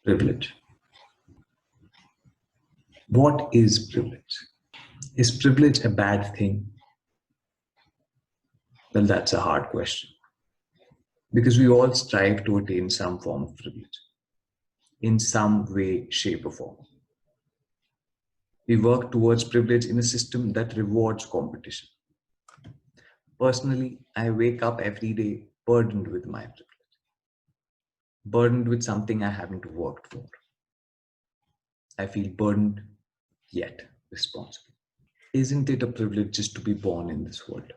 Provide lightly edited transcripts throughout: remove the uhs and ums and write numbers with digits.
Privilege. What is privilege? Is privilege a bad thing? Well, that's a hard question because we all strive to attain some form of privilege in some way, shape, or form. We work towards privilege in a system that rewards competition. Personally, I wake up every day burdened with my privilege, burdened with something I haven't worked for. I feel burdened yet responsible. Isn't it a privilege just to be born in this world?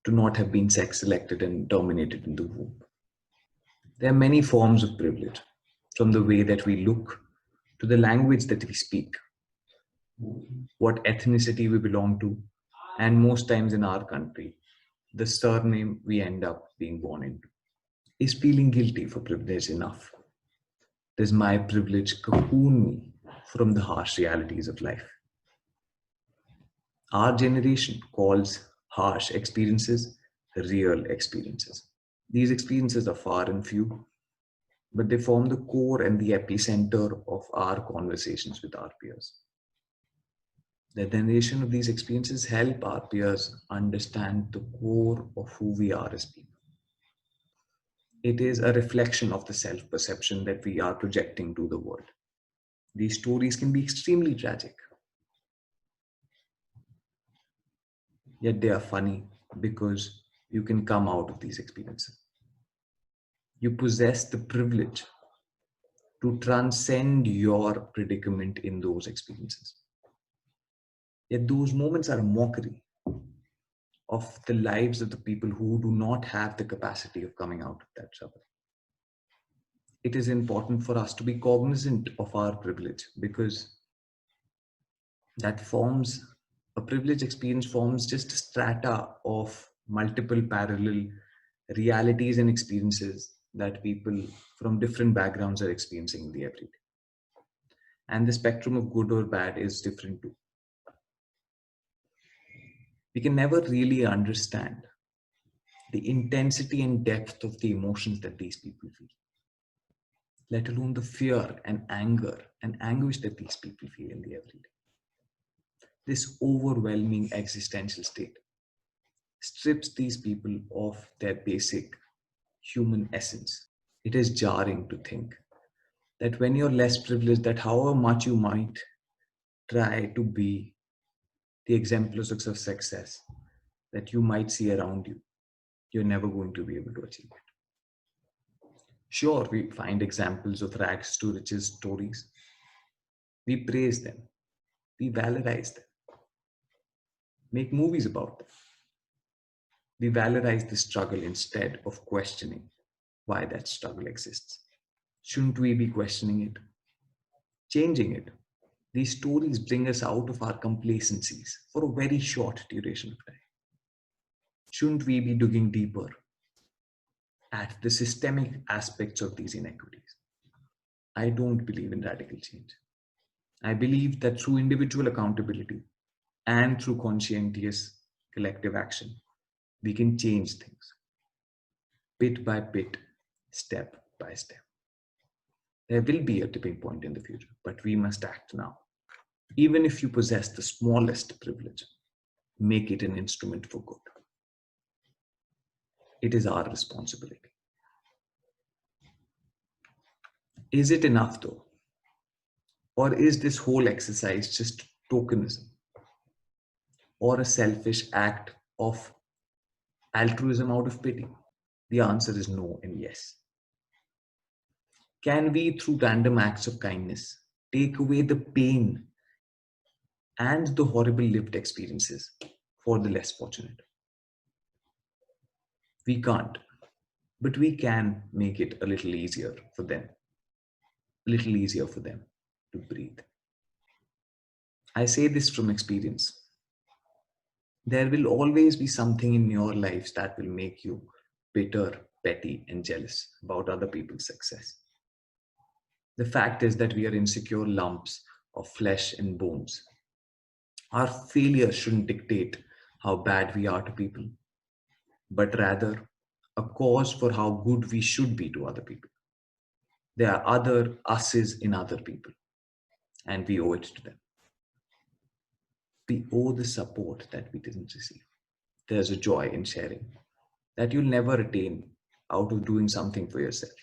To not have been sex selected and terminated in the womb? There are many forms of privilege, from the way that we look to the language that we speak, what ethnicity we belong to, and most times in our country, the surname we end up being born into. Is feeling guilty for privilege enough? Does my privilege cocoon me from the harsh realities of life? Our generation calls harsh experiences real experiences. These experiences are far and few, but they form the core and the epicenter of our conversations with our peers. The narration of these experiences help our peers understand the core of who we are as people. It is a reflection of the self-perception that we are projecting to the world. These stories can be extremely tragic, yet they are funny because you can come out of these experiences. You possess the privilege to transcend your predicament in those experiences. Yet those moments are a mockery of the lives of the people who do not have the capacity of coming out of that trouble. It is important for us to be cognizant of our privilege because that forms a privilege experience forms just a strata of multiple parallel realities and experiences that people from different backgrounds are experiencing in the everyday. And the spectrum of good or bad is different too. We can never really understand the intensity and depth of the emotions that these people feel, let alone the fear and anger and anguish that these people feel in the everyday. This overwhelming existential state strips these people of their basic human essence. It is jarring to think that when you're less privileged, that however much you might try to be the exemplars of success that you might see around you, you're never going to be able to achieve it. Sure, we find examples of rags to riches stories. We praise them. We valorize them. Make movies about them. We valorize the struggle instead of questioning why that struggle exists. Shouldn't we be questioning it? Changing it? These stories bring us out of our complacencies for a very short duration of time. Shouldn't we be digging deeper at the systemic aspects of these inequities? I don't believe in radical change. I believe that through individual accountability and through conscientious collective action, we can change things bit by bit, step by step. There will be a tipping point in the future, but we must act now. Even if you possess the smallest privilege, make it an instrument for good. It is our responsibility. Is it enough though? Or is this whole exercise just tokenism? Or a selfish act of altruism out of pity? The answer is no and yes. Can we, through random acts of kindness, take away the pain and the horrible lived experiences for the less fortunate? We can't, but we can make it a little easier for them. A little easier for them to breathe. I say this from experience. There will always be something in your lives that will make you bitter, petty, and jealous about other people's success. The fact is that we are insecure lumps of flesh and bones. Our failure shouldn't dictate how bad we are to people, but rather a cause for how good we should be to other people. There are other us's in other people, and we owe it to them. We owe the support that we didn't receive. There's a joy in sharing that you'll never attain out of doing something for yourself.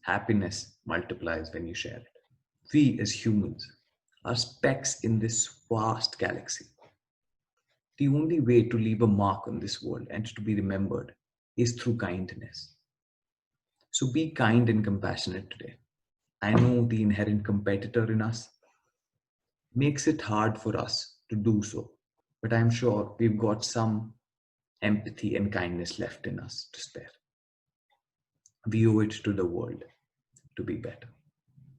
Happiness multiplies when you share it. We as humans are specks in this vast galaxy. The only way to leave a mark on this world and to be remembered is through kindness. So be kind and compassionate today. I know the inherent competitor in us makes it hard for us to do so, but I'm sure we've got some empathy and kindness left in us to spare. We owe it to the world to be better.